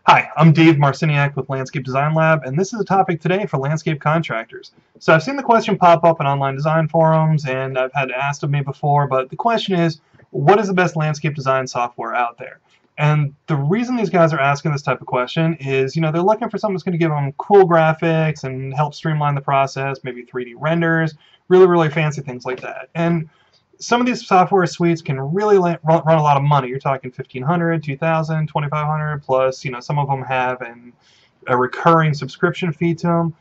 Hi, I'm Dave Marciniak with Landscape Design Lab, and this is a topic today for landscape contractors. So I've seen the question pop up in online design forums, and I've had it asked of me before, but the question is, what is the best landscape design software out there? And the reason these guys are asking this type of question is, they're looking for something that's going to give them cool graphics and help streamline the process, maybe 3D renders, really, really fancy things like that. And some of these software suites can really run a lot of money. You're talking 1,500, 2,000, 2,500 plus. Some of them have a recurring subscription fee to them.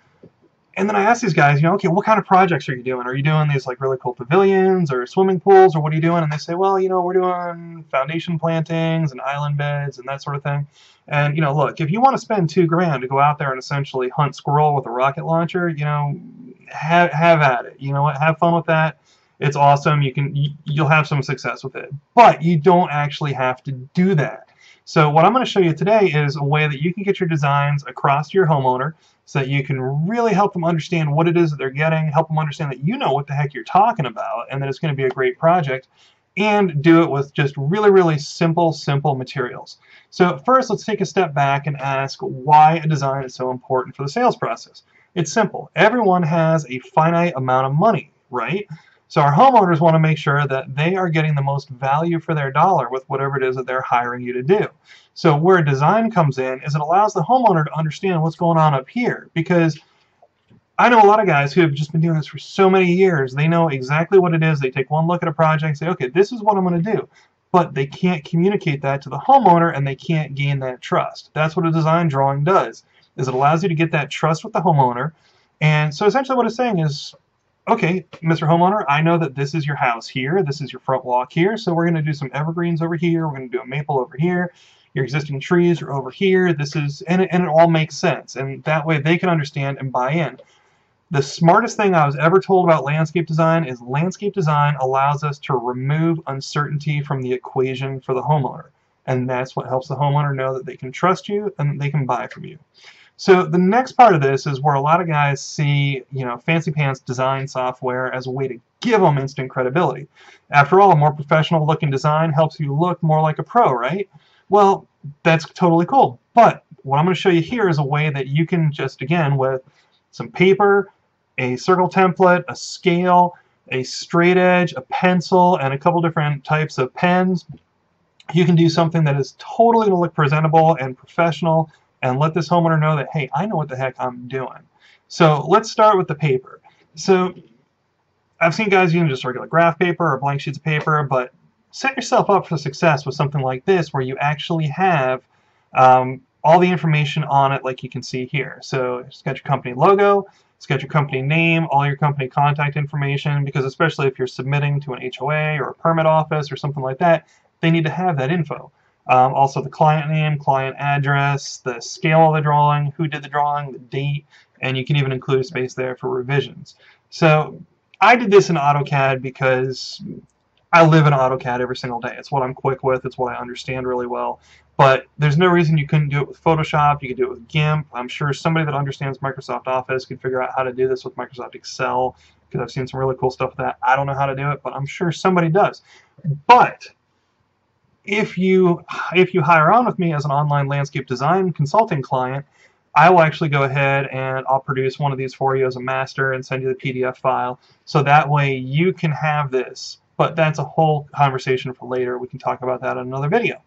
And then I ask these guys, okay, what kind of projects are you doing? Are you doing these like really cool pavilions or swimming pools, or what are you doing? And they say, well, we're doing foundation plantings and island beds and that sort of thing. And look, if you want to spend $2,000 to go out there and essentially hunt squirrel with a rocket launcher, have at it. You know what? Have fun with that. It's awesome. You'll have some success with it, but you don't actually have to do that. So what I'm going to show you today is a way that you can get your designs across to your homeowner so that you can really help them understand what it is that they're getting, help them understand that you know what the heck you're talking about and that it's going to be a great project, and do it with just really, really simple materials. So first, let's take a step back and ask why a design is so important for the sales process. It's simple. Everyone has a finite amount of money, right? So our homeowners want to make sure that they are getting the most value for their dollar with whatever it is that they're hiring you to do. So where design comes in is it allows the homeowner to understand what's going on up here, because I know a lot of guys who have just been doing this for so many years. They know exactly what it is. They take one look at a project and say, okay, this is what I'm going to do. But they can't communicate that to the homeowner, and they can't gain that trust. That's what a design drawing does, is it allows you to get that trust with the homeowner. And so essentially what it's saying is, okay, Mr. Homeowner, I know that this is your house here, this is your front walk here, so we're going to do some evergreens over here, we're going to do a maple over here, your existing trees are over here, and it all makes sense, and that way they can understand and buy in. The smartest thing I was ever told about landscape design is landscape design allows us to remove uncertainty from the equation for the homeowner, and that's what helps the homeowner know that they can trust you and that they can buy from you. So the next part of this is where a lot of guys see, fancy pants design software as a way to give them instant credibility. After all, a more professional looking design helps you look more like a pro, right? Well, that's totally cool. But what I'm going to show you here is a way that you can just, again, with some paper, a circle template, a scale, a straight edge, a pencil, and a couple different types of pens, you can do something that is totally going to look presentable and professional, and let this homeowner know that, hey, I know what the heck I'm doing. So let's start with the paper. So I've seen guys using just regular graph paper or blank sheets of paper, but set yourself up for success with something like this where you actually have all the information on it like you can see here. So it's got your company logo, it's got your company name, all your company contact information, because especially if you're submitting to an HOA or a permit office or something like that, they need to have that info. Also the client name, client address, the scale of the drawing, who did the drawing, the date, and you can even include a space there for revisions. So I did this in AutoCAD because I live in AutoCAD every single day. It's what I'm quick with. It's what I understand really well. But there's no reason you couldn't do it with Photoshop. You could do it with GIMP. I'm sure somebody that understands Microsoft Office could figure out how to do this with Microsoft Excel, because I've seen some really cool stuff with that. I don't know how to do it, but I'm sure somebody does. But if you hire on with me as an online landscape design consulting client, I will actually go ahead and I'll produce one of these for you as a master and send you the PDF file, so that way you can have this. But that's a whole conversation for later. We can talk about that in another video.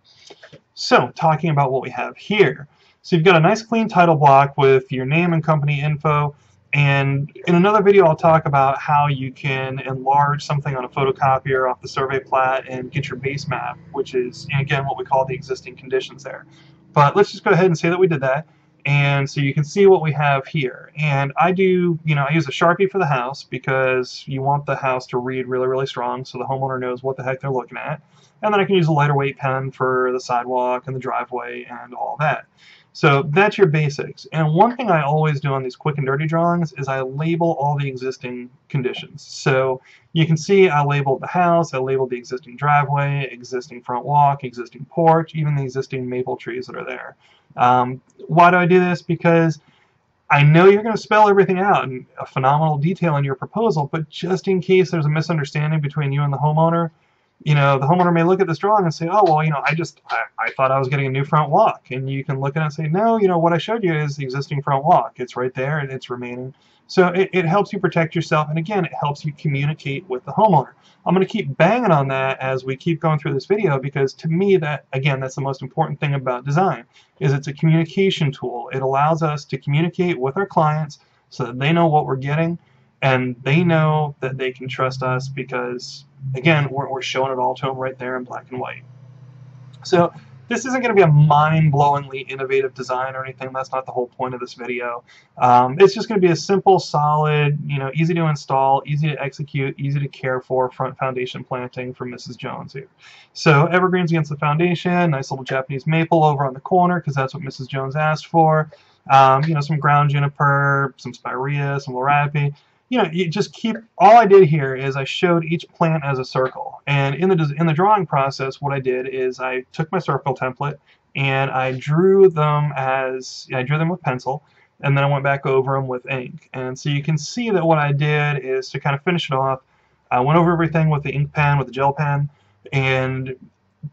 So talking about what we have here. So you've got a nice clean title block with your name and company info. And in another video, I'll talk about how you can enlarge something on a photocopier off the survey plat and get your base map, which is, again, what we call the existing conditions there. But let's just go ahead and say that we did that. And so you can see what we have here. And I do, I use a Sharpie for the house because you want the house to read really, really strong so the homeowner knows what the heck they're looking at. And then I can use a lighter weight pen for the sidewalk and the driveway and all that. So that's your basics. And one thing I always do on these quick and dirty drawings is I label all the existing conditions. So you can see I labeled the house, I labeled the existing driveway, existing front walk, existing porch, even the existing maple trees that are there. Why do I do this? Because I know you're going to spell everything out in a phenomenal detail in your proposal, but just in case there's a misunderstanding between you and the homeowner, You know, the homeowner may look at this drawing and say, oh, well, you know, I thought I was getting a new front walk. And you can look at it and say, no, you know, what I showed you is the existing front walk. It's right there and it's remaining. So it helps you protect yourself. And again, it helps you communicate with the homeowner. I'm going to keep banging on that as we keep going through this video, because to me, that, again, that's the most important thing about design, is it's a communication tool. It allows us to communicate with our clients so that they know what we're getting, and they know that they can trust us because, again, we're showing it all to them right there in black and white. So this isn't going to be a mind-blowingly innovative design or anything. That's not the whole point of this video. It's just going to be a simple, solid, you know, easy to install, easy to execute, easy to care for front foundation planting from Mrs. Jones here. So evergreens against the foundation, nice little Japanese maple over on the corner because that's what Mrs. Jones asked for. You know, some ground juniper, some spirea, some lirapi. You know, you just keep, all I did here is I showed each plant as a circle. And in the drawing process, what I did is I took my circle template and I drew them with pencil, and then I went back over them with ink. And so you can see that what I did is, to kind of finish it off, I went over everything with the ink pen, with the gel pen, and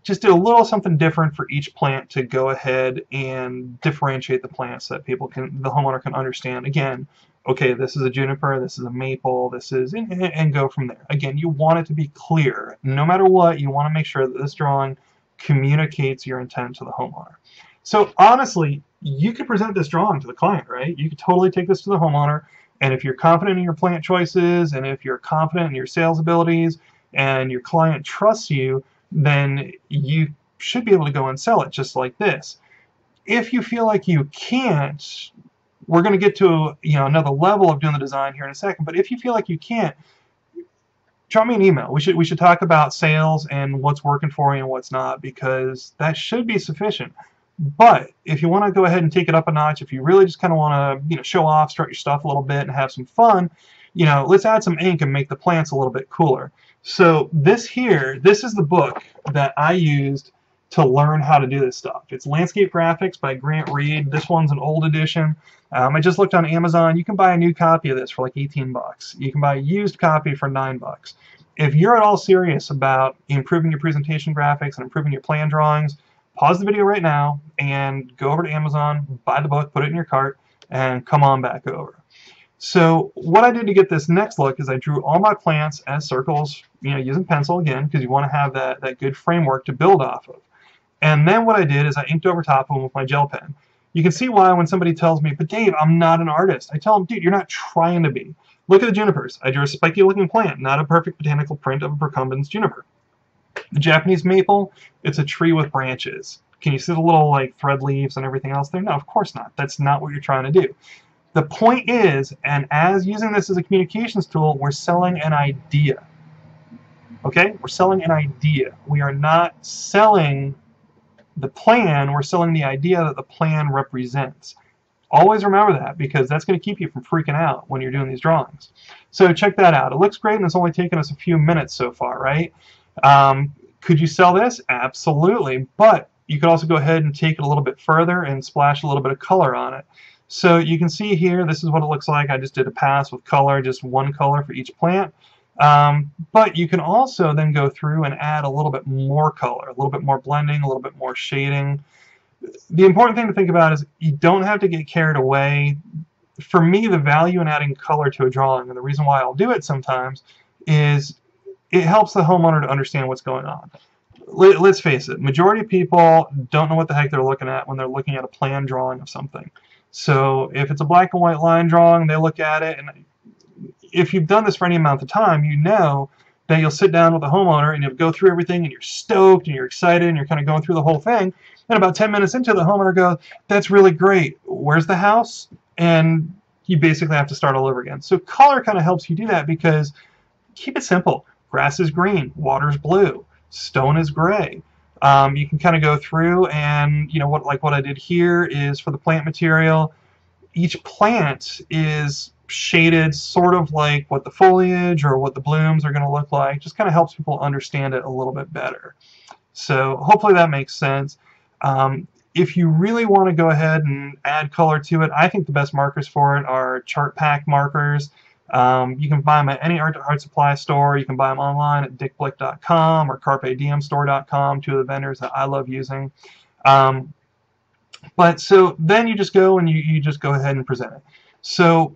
just did a little something different for each plant to go ahead and differentiate the plants so that the homeowner can understand, again, okay, this is a juniper, this is a maple, this is, and go from there. Again, you want it to be clear. No matter what, you want to make sure that this drawing communicates your intent to the homeowner. So honestly, you could present this drawing to the client, right? You could totally take this to the homeowner, and if you're confident in your plant choices, and if you're confident in your sales abilities, and your client trusts you, then you should be able to go and sell it just like this. If you feel like you can't, we're going to get to, you know, another level of doing the design here in a second, but if you feel like you can't, drop me an email. We should talk about sales and what's working for you and what's not, because that should be sufficient. But if you want to go ahead and take it up a notch, if you really just kind of want to, you know, show off, strut your stuff a little bit and have some fun, you know, let's add some ink and make the plants a little bit cooler. So this is the book that I used to learn how to do this stuff. It's Landscape Graphics by Grant Reed. This one's an old edition. I just looked on Amazon. You can buy a new copy of this for like 18 bucks. You can buy a used copy for 9 bucks. If you're at all serious about improving your presentation graphics and improving your plan drawings, pause the video right now and go over to Amazon, buy the book, put it in your cart, and come on back over. So what I did to get this next look is I drew all my plants as circles, you know, using pencil again, because you want to have that good framework to build off of. And then what I did is I inked over top of them with my gel pen. You can see why when somebody tells me, but Dave, I'm not an artist. I tell them, dude, you're not trying to be. Look at the junipers. I drew a spiky looking plant, not a perfect botanical print of a procumbens juniper. The Japanese maple, it's a tree with branches. Can you see the little like thread leaves and everything else there? No, of course not. That's not what you're trying to do. The point is, and as using this as a communications tool, we're selling an idea. Okay? We're selling an idea. We are not selling the plan, we're selling the idea that the plan represents. Always remember that, because that's going to keep you from freaking out when you're doing these drawings. So check that out. It looks great, and it's only taken us a few minutes so far, right? Could you sell this? Absolutely. But you could also go ahead and take it a little bit further and splash a little bit of color on it. So you can see here, this is what it looks like. I just did a pass with color, just one color for each plant. But you can also then go through and add a little bit more color, a little bit more blending, a little bit more shading. The important thing to think about is you don't have to get carried away. For me, the value in adding color to a drawing, and the reason why I'll do it sometimes, is it helps the homeowner to understand what's going on. Let's face it, majority of people don't know what the heck they're looking at when they're looking at a plan drawing of something. So if it's a black and white line drawing, they look at it, and if you've done this for any amount of time, you know that you'll sit down with the homeowner and you'll go through everything and you're stoked and you're excited and you're kind of going through the whole thing. And about 10 minutes into, the homeowner goes, that's really great. Where's the house? And you basically have to start all over again. So color kind of helps you do that, because keep it simple. Grass is green, water's blue, stone is gray. You can kind of go through and, you know, what I did here is for the plant material, each plant is shaded sort of like what the foliage or what the blooms are going to look like. Just kind of helps people understand it a little bit better. So hopefully that makes sense. If you really want to go ahead and add color to it, I think the best markers for it are Chart Pack markers. You can buy them at any art supply store. You can buy them online at dickblick.com or carpedmstore.com, two of the vendors that I love using. But so then you just go and you just go ahead and present it. So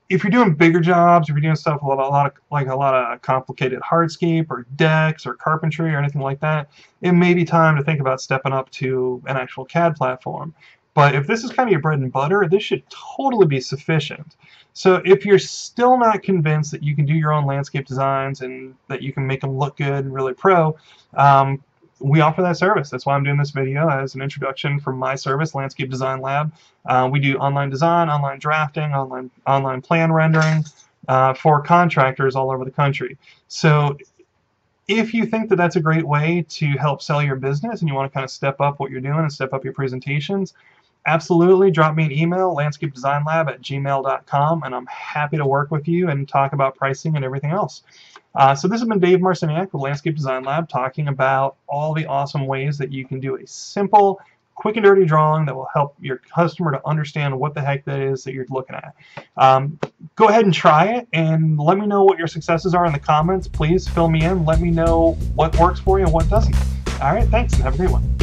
if you're doing bigger jobs, if you're doing stuff with a lot of complicated hardscape or decks or carpentry or anything like that, it may be time to think about stepping up to an actual CAD platform. But if this is kind of your bread and butter, this should totally be sufficient. So if you're still not convinced that you can do your own landscape designs and that you can make them look good and really pro, we offer that service. That's why I'm doing this video as an introduction for my service, Landscape Design Lab. We do online design, online drafting, online plan rendering for contractors all over the country. So if you think that that's a great way to help sell your business and you want to kind of step up what you're doing and step up your presentations, absolutely drop me an email, landscapedesignlab@gmail.com, and I'm happy to work with you and talk about pricing and everything else. So this has been Dave Marciniak with Landscape Design Lab, talking about all the awesome ways that you can do a simple, quick and dirty drawing that will help your customer to understand what the heck that is that you're looking at. Go ahead and try it and let me know what your successes are in the comments. Please fill me in. Let me know what works for you and what doesn't. All right, thanks, and have a great one.